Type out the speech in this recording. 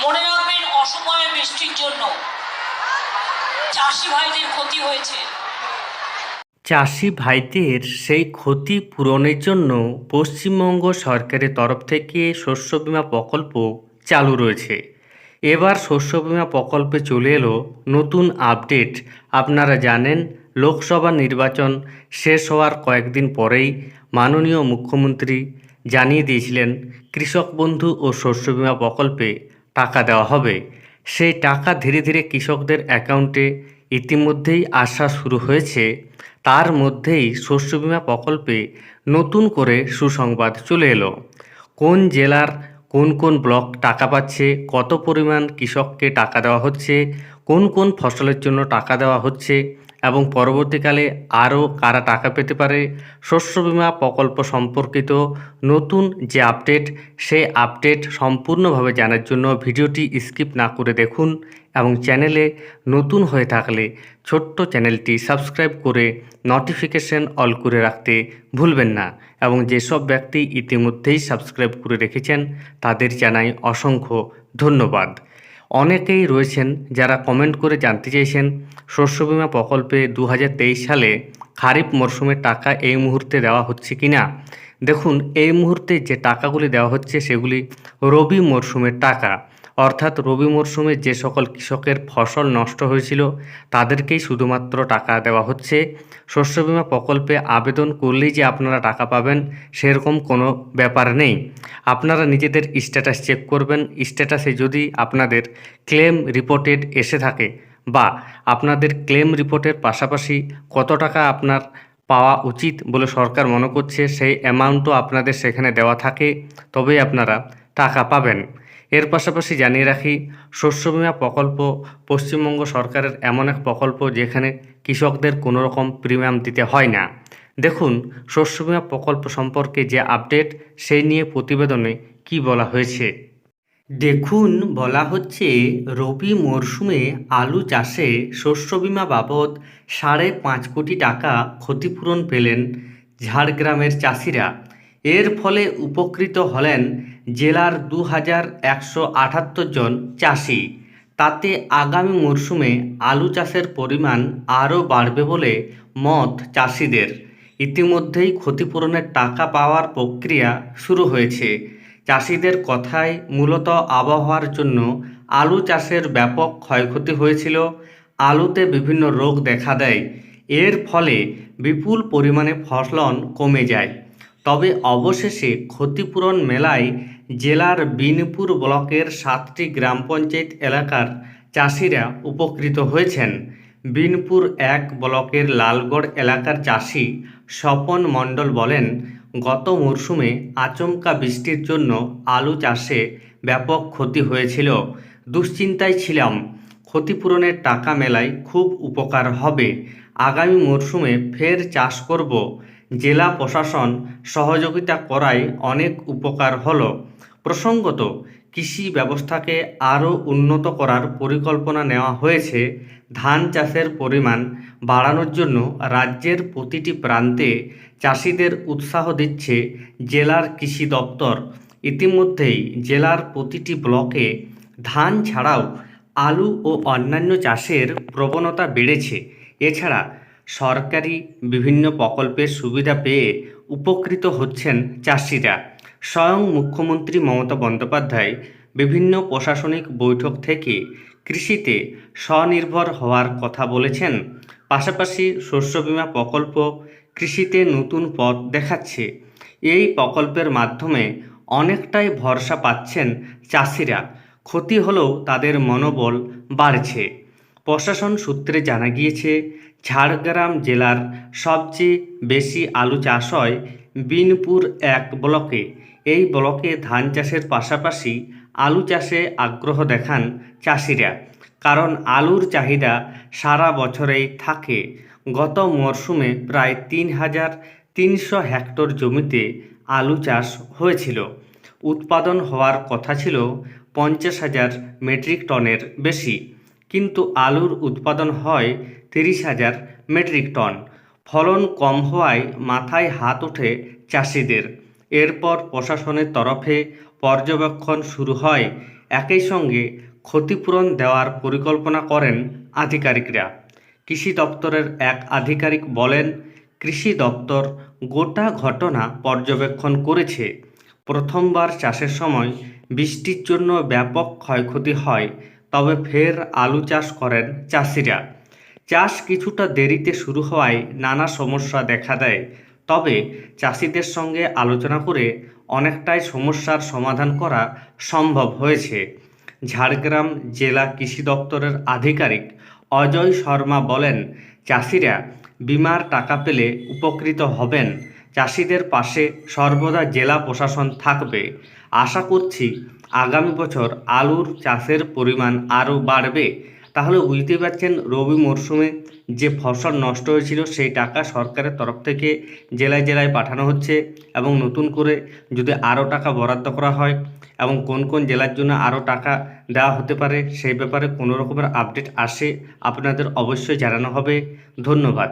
মনে রাখবেন, অসময়ে বৃষ্টির জন্য চাষি ভাইদের ক্ষতি হয়েছে। চাষি ভাইদের সেই ক্ষতি পূরণের জন্য পশ্চিমবঙ্গ সরকারের তরফ থেকে শস্য বীমা প্রকল্প চালু রয়েছে। এবার শস্য বীমা প্রকল্পে চলে এলো নতুন আপডেট। আপনারা জানেন, লোকসভা নির্বাচন শেষ হওয়ার কয়েকদিন পরেই মাননীয় মুখ্যমন্ত্রী জানিয়ে দিয়েছিলেন কৃষক বন্ধু ও শস্য বীমা প্রকল্পে টাকা দেওয়া হবে। সেই টাকা ধীরে ধীরে কৃষকদের অ্যাকাউন্টে ইতিমধ্যেই আসা শুরু হয়েছে। তার মধ্যেই শস্য বীমা প্রকল্পে নতুন করে সুসংবাদ চলে এলো। কোন জেলার কোন কোন ব্লক টাকা পাচ্ছে, কত পরিমাণ কৃষককে টাকা দেওয়া হচ্ছে, কোন কোন ফসলের জন্য টাকা দেওয়া হচ্ছে এবং পরবর্তীকালে আরও কারা টাকা পেতে পারে, শস্য বীমা প্রকল্প সম্পর্কিত নতুন যে আপডেট, সেই আপডেট সম্পূর্ণভাবে জানার জন্য ভিডিওটি স্কিপ না করে দেখুন এবং চ্যানেলে নতুন হয়ে থাকলে ছোট্ট চ্যানেলটি সাবস্ক্রাইব করে নোটিফিকেশন অল করে রাখতে ভুলবেন না। এবং যেসব ব্যক্তি ইতিমধ্যেই সাবস্ক্রাইব করে রেখেছেন তাদের জানাই অসংখ্য ধন্যবাদ। অনেকেই রয়েছেন যারা কমেন্ট করে জানতে চেয়েছেন শস্য বীমা প্রকল্পে 2023 সালে খারিফ মরশুমের টাকা এই মুহূর্তে দেওয়া হচ্ছে কি না। দেখুন, এই মুহূর্তে যে টাকাগুলি দেওয়া হচ্ছে সেগুলি রবি মরশুমের টাকা, অর্থাৎ রবি মরশুমে যে সকল কৃষকের ফসল নষ্ট হয়েছিল তাদেরকেই শুধুমাত্র টাকা দেওয়া হচ্ছে। শস্য বীমা প্রকল্পে আবেদন করলেই যে আপনারা টাকা পাবেন সেরকম কোনো ব্যাপার নেই। আপনারা নিজেদের স্ট্যাটাস চেক করবেন। স্ট্যাটাসে যদি আপনাদের ক্লেম রিপোর্টেড এসে থাকে বা আপনাদের ক্লেম রিপোর্টের পাশাপাশি কত টাকা আপনার পাওয়া উচিত বলে সরকার মনে করছে সেই অ্যামাউন্টও আপনাদের সেখানে দেওয়া থাকে, তবেই আপনারা টাকা পাবেন। এর পাশাপাশি জানিয়ে রাখি, শস্য বীমা প্রকল্প পশ্চিমবঙ্গ সরকারের এমন এক প্রকল্প যেখানে কৃষকদের কোনো রকম প্রিমিয়াম দিতে হয় না। দেখুন, শস্য বীমা প্রকল্প সম্পর্কে যে আপডেট সেই নিয়ে প্রতিবেদনে কি বলা হয়েছে। দেখুন, বলা হচ্ছে রবি মরশুমে আলু চাষে শস্য বীমা বাবদ 5.5 কোটি টাকা ক্ষতিপূরণ পেলেন ঝাড়গ্রামের চাষিরা। এর ফলে উপকৃত হলেন জেলার 2178 জন চাষি। তাতে আগামী মরশুমে আলু চাষের পরিমাণ আরও বাড়বে বলে মত চাষিদের। ইতিমধ্যেই ক্ষতিপূরণের টাকা পাওয়ার প্রক্রিয়া শুরু হয়েছে। চাষিদের কথায় মূলত আবহাওয়ার জন্য আলু চাষের ব্যাপক ক্ষয়ক্ষতি হয়েছিল। আলুতে বিভিন্ন রোগ দেখা দেয়, এর ফলে বিপুল পরিমাণে ফলন কমে যায়। তবে অবশেষে ক্ষতিপূরণ মেলায় জেলার বিনপুর ব্লকের 7টি গ্রাম পঞ্চায়েত এলাকার চাষিরা উপকৃত হয়েছেন। বিনপুর 1 ব্লকের লালগড় এলাকার চাষি স্বপন মণ্ডল বলেন, গত মরশুমে আচমকা বৃষ্টির জন্য আলু চাষে ব্যাপক ক্ষতি হয়েছিল। দুশ্চিন্তায় ছিলাম, ক্ষতিপূরণের টাকা মেলায় খুব উপকার হবে। আগামী মরশুমে ফের চাষ করব। জেলা প্রশাসন সহযোগিতা করায় অনেক উপকার হলো। প্রসঙ্গত, কৃষি ব্যবস্থাকে আরও উন্নত করার পরিকল্পনা নেওয়া হয়েছে। ধান চাষের পরিমাণ বাড়ানোর জন্য রাজ্যের প্রতিটি প্রান্তে চাষিদের উৎসাহ দিচ্ছে জেলার কৃষি দপ্তর। ইতিমধ্যেই জেলার প্রতিটি ব্লকে ধান ছাড়াও আলু ও অন্যান্য চাষের প্রবণতা বেড়েছে। এছাড়া সরকারি বিভিন্ন প্রকল্পের সুবিধা পেয়ে উপকৃত হচ্ছেন চাষিরা। স্বয়ং মুখ্যমন্ত্রী মমতা বন্দ্যোপাধ্যায় বিভিন্ন প্রশাসনিক বৈঠক থেকে কৃষিতে স্বনির্ভর হওয়ার কথা বলেছেন। পাশাপাশি শস্য বীমা প্রকল্প কৃষিতে নতুন পথ দেখাচ্ছে। এই প্রকল্পের মাধ্যমে অনেকটাই ভরসা পাচ্ছেন চাষিরা। ক্ষতি হলেও তাদের মনোবল বাড়ছে। প্রশাসন সূত্রে জানা গিয়েছে, ঝাড়গ্রাম জেলার সবচেয়ে বেশি আলু চাষ হয় বিনপুর 1 ব্লকে। এই ব্লকে ধান চাষের পাশাপাশি আলু চাষে আগ্রহ দেখান চাষিরা, কারণ আলুর চাহিদা সারা বছরেই থাকে। গত মরশুমে প্রায় 3,300 হেক্টর জমিতে আলু চাষ হয়েছিল। উৎপাদন হওয়ার কথা ছিল 50,000 মেট্রিক টনের বেশি, কিন্তু আলুর উৎপাদন হয় 30,000 মেট্রিক টন। ফলন কম হওয়ায় মাথায় হাত ওঠে চাষিদের। এরপর প্রশাসনের তরফে পর্যবেক্ষণ শুরু হয়। একই সঙ্গে ক্ষতিপূরণ দেওয়ার পরিকল্পনা করেন আধিকারিকরা। কৃষি দপ্তরের এক আধিকারিক বলেন, কৃষি দপ্তর গোটা ঘটনা পর্যবেক্ষণ করেছে। প্রথমবার চাষের সময় বৃষ্টির জন্য ব্যাপক ক্ষয়ক্ষতি হয়, তবে ফের আলু চাষ করেন চাষিরা। চাষ কিছুটা দেরিতে শুরু হওয়ায় নানা সমস্যা দেখা দেয়, তবে চাষিদের সঙ্গে আলোচনা করে অনেকটাই সমস্যার সমাধান করা সম্ভব হয়েছে। ঝাড়গ্রাম জেলা কৃষি দপ্তরের আধিকারিক অজয় শর্মা বলেন, চাষিরা বিমার টাকা পেলে উপকৃত হবেন। চাষিদের পাশে সর্বদা জেলা প্রশাসন থাকবে। আশা করছি আগামী বছর আলুর চাষের পরিমাণ আরও বাড়বে। তাহলে বুঝতেই পারছেন, রবি মরশুমে যে ফসল নষ্ট হয়েছিল সেই টাকা সরকারের তরফ থেকে জেলায় জেলায় পাঠানো হচ্ছে, এবং নতুন করে যদি আরও টাকা বরাদ্দ করা হয় এবং কোন কোন জেলার জন্য আরও টাকা দেওয়া হতে পারে সেই ব্যাপারে কোনো রকমের আপডেট আসে আপনাদের অবশ্যই জানানো হবে। ধন্যবাদ।